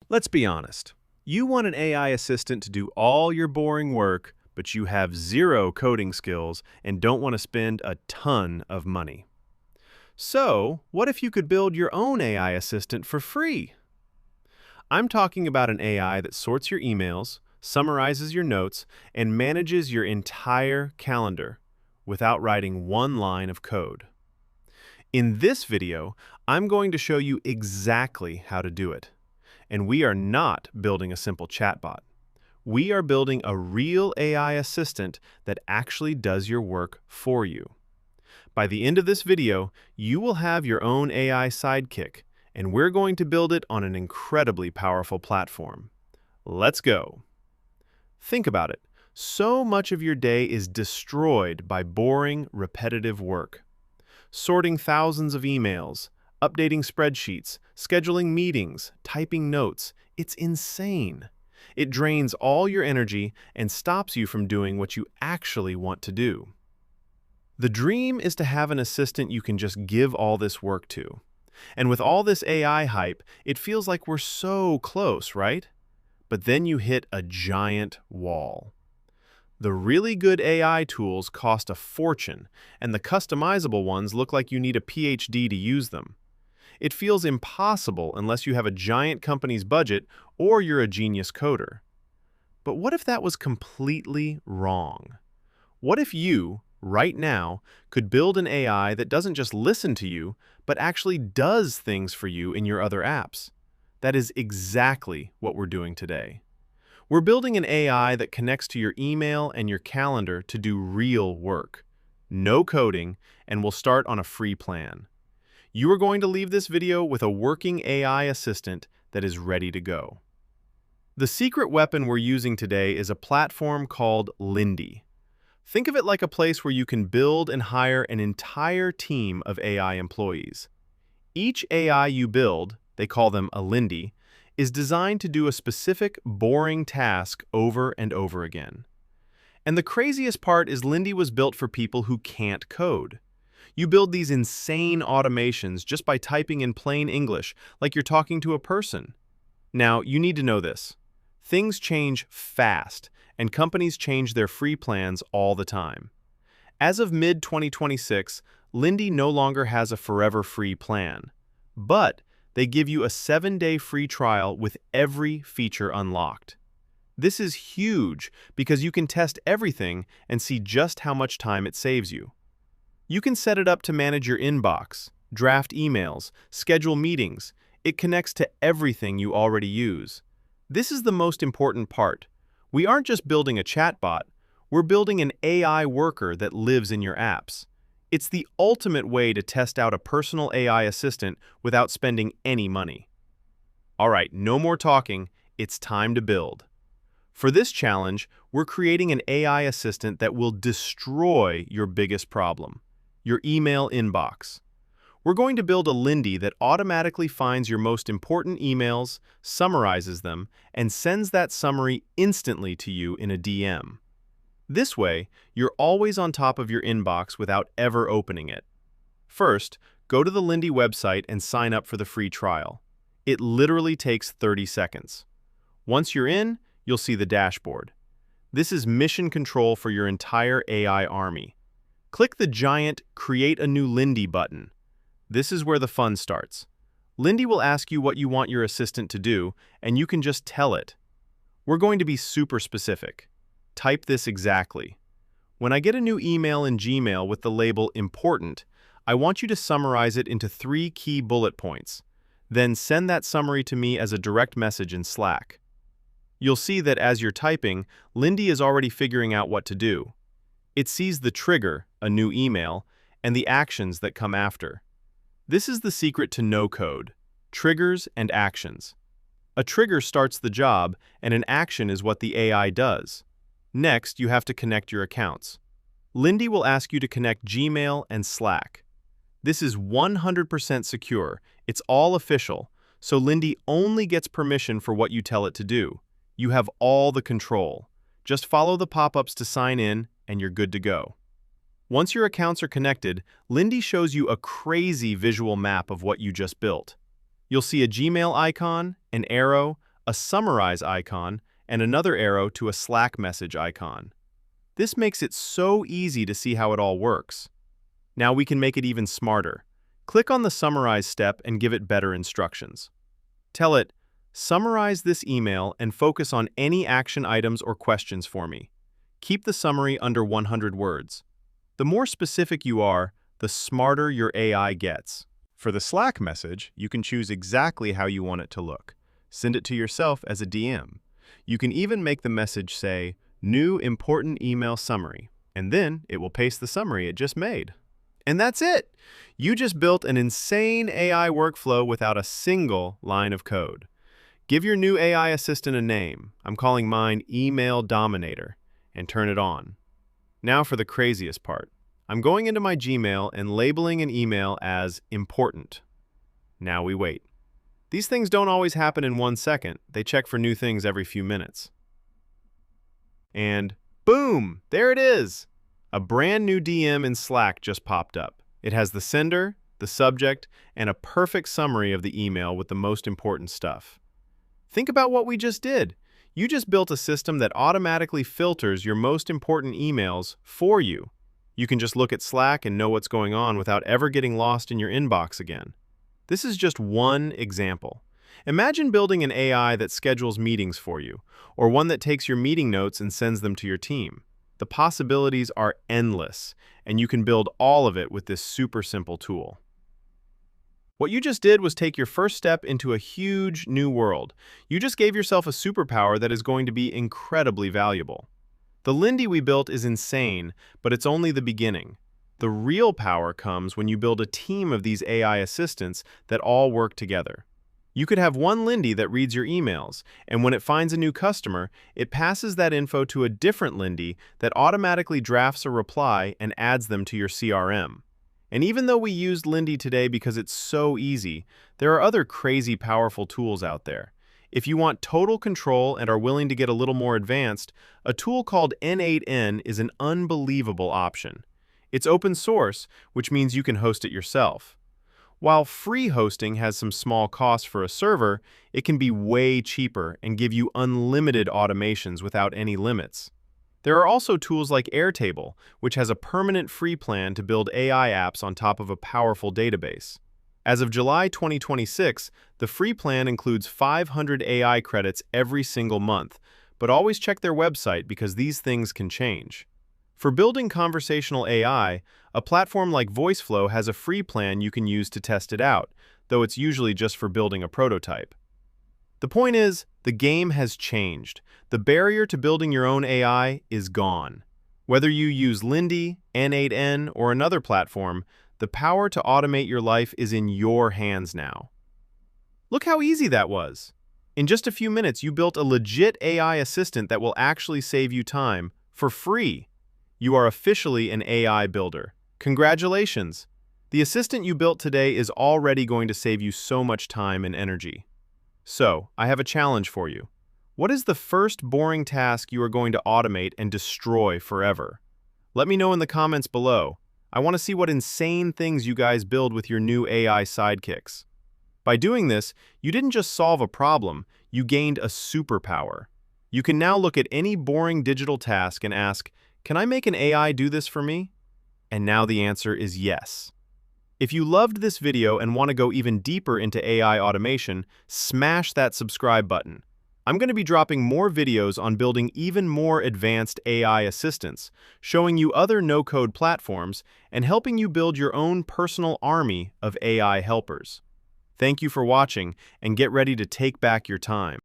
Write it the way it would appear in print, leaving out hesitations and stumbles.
Let's be honest. You want an AI assistant to do all your boring work, but you have zero coding skills and don't want to spend a ton of money. So, what if you could build your own AI assistant for free? I'm talking about an AI that sorts your emails, summarizes your notes, and manages your entire calendar without writing one line of code. In this video, I'm going to show you exactly how to do it. And we are not building a simple chatbot. We are building a real AI assistant that actually does your work for you. By the end of this video, you will have your own AI sidekick, and we're going to build it on an incredibly powerful platform. Let's go. Think about it. So much of your day is destroyed by boring, repetitive work. Sorting thousands of emails, updating spreadsheets, scheduling meetings, typing notes. It's insane. It drains all your energy and stops you from doing what you actually want to do. The dream is to have an assistant you can just give all this work to. And with all this AI hype, it feels like we're so close, right? But then you hit a giant wall. The really good AI tools cost a fortune, and the customizable ones look like you need a PhD to use them. It feels impossible unless you have a giant company's budget or you're a genius coder. But what if that was completely wrong? What if you, right now, could build an AI that doesn't just listen to you, but actually does things for you in your other apps? That is exactly what we're doing today. We're building an AI that connects to your email and your calendar to do real work. No coding, and we'll start on a free plan. You are going to leave this video with a working AI assistant that is ready to go. The secret weapon we're using today is a platform called Lindy. Think of it like a place where you can build and hire an entire team of AI employees. Each AI you build, they call them a Lindy, is designed to do a specific, boring task over and over again. And the craziest part is Lindy was built for people who can't code. You build these insane automations just by typing in plain English, like you're talking to a person. Now, you need to know this. Things change fast, and companies change their free plans all the time. As of mid-2026, Lindy no longer has a forever free plan. But they give you a 7-day free trial with every feature unlocked. This is huge because you can test everything and see just how much time it saves you. You can set it up to manage your inbox, draft emails, schedule meetings. It connects to everything you already use. This is the most important part. We aren't just building a chatbot, we're building an AI worker that lives in your apps. It's the ultimate way to test out a personal AI assistant without spending any money. All right, no more talking, it's time to build. For this challenge, we're creating an AI assistant that will destroy your biggest problem, your email inbox. We're going to build a Lindy that automatically finds your most important emails, summarizes them, and sends that summary instantly to you in a DM. This way, you're always on top of your inbox without ever opening it. First, go to the Lindy website and sign up for the free trial. It literally takes 30 seconds. Once you're in, you'll see the dashboard. This is mission control for your entire AI army. Click the giant Create a New Lindy button. This is where the fun starts. Lindy will ask you what you want your assistant to do, and you can just tell it. We're going to be super specific. Type this exactly. When I get a new email in Gmail with the label Important, I want you to summarize it into 3 key bullet points. Then send that summary to me as a direct message in Slack. You'll see that as you're typing, Lindy is already figuring out what to do. It sees the trigger, a new email, and the actions that come after. This is the secret to no code: triggers and actions. A trigger starts the job, and an action is what the AI does. Next, you have to connect your accounts. Lindy will ask you to connect Gmail and Slack. This is 100% secure. It's all official, so Lindy only gets permission for what you tell it to do. You have all the control. Just follow the pop-ups to sign in, and you're good to go. Once your accounts are connected, Lindy shows you a crazy visual map of what you just built. You'll see a Gmail icon, an arrow, a summarize icon, and another arrow to a Slack message icon. This makes it so easy to see how it all works. Now we can make it even smarter. Click on the summarize step and give it better instructions. Tell it, summarize this email and focus on any action items or questions for me. Keep the summary under 100 words. The more specific you are, the smarter your AI gets. For the Slack message, you can choose exactly how you want it to look. Send it to yourself as a DM. You can even make the message say, "New important email summary," and then it will paste the summary it just made. And that's it! You just built an insane AI workflow without a single line of code. Give your new AI assistant a name. I'm calling mine Email Dominator, and turn it on. Now for the craziest part. I'm going into my Gmail and labeling an email as important. Now we wait. These things don't always happen in 1 second. They check for new things every few minutes. And boom, there it is. A brand new DM in Slack just popped up. It has the sender, the subject, and a perfect summary of the email with the most important stuff. Think about what we just did. You just built a system that automatically filters your most important emails for you. You can just look at Slack and know what's going on without ever getting lost in your inbox again. This is just one example. Imagine building an AI that schedules meetings for you, or one that takes your meeting notes and sends them to your team. The possibilities are endless, and you can build all of it with this super simple tool. What you just did was take your first step into a huge new world. You just gave yourself a superpower that is going to be incredibly valuable. The Lindy we built is insane, but it's only the beginning. The real power comes when you build a team of these AI assistants that all work together. You could have one Lindy that reads your emails, and when it finds a new customer, it passes that info to a different Lindy that automatically drafts a reply and adds them to your CRM. And even though we used Lindy today because it's so easy, there are other crazy powerful tools out there. If you want total control and are willing to get a little more advanced, a tool called N8N is an unbelievable option. It's open source, which means you can host it yourself. While free hosting has some small costs for a server, it can be way cheaper and give you unlimited automations without any limits. There are also tools like Airtable, which has a permanent free plan to build AI apps on top of a powerful database. As of July 2026, the free plan includes 500 AI credits every single month, but always check their website because these things can change. For building conversational AI, a platform like Voiceflow has a free plan you can use to test it out, though it's usually just for building a prototype. The point is, the game has changed. The barrier to building your own AI is gone. Whether you use Lindy, N8N, or another platform, the power to automate your life is in your hands now. Look how easy that was. In just a few minutes, you built a legit AI assistant that will actually save you time for free. You are officially an AI builder. Congratulations! The assistant you built today is already going to save you so much time and energy. So, I have a challenge for you. What is the first boring task you are going to automate and destroy forever? Let me know in the comments below. I want to see what insane things you guys build with your new AI sidekicks. By doing this, you didn't just solve a problem, you gained a superpower. You can now look at any boring digital task and ask, "Can I make an AI do this for me?" And now the answer is yes. If you loved this video and want to go even deeper into AI automation, smash that subscribe button. I'm going to be dropping more videos on building even more advanced AI assistants, showing you other no-code platforms, and helping you build your own personal army of AI helpers. Thank you for watching, and get ready to take back your time.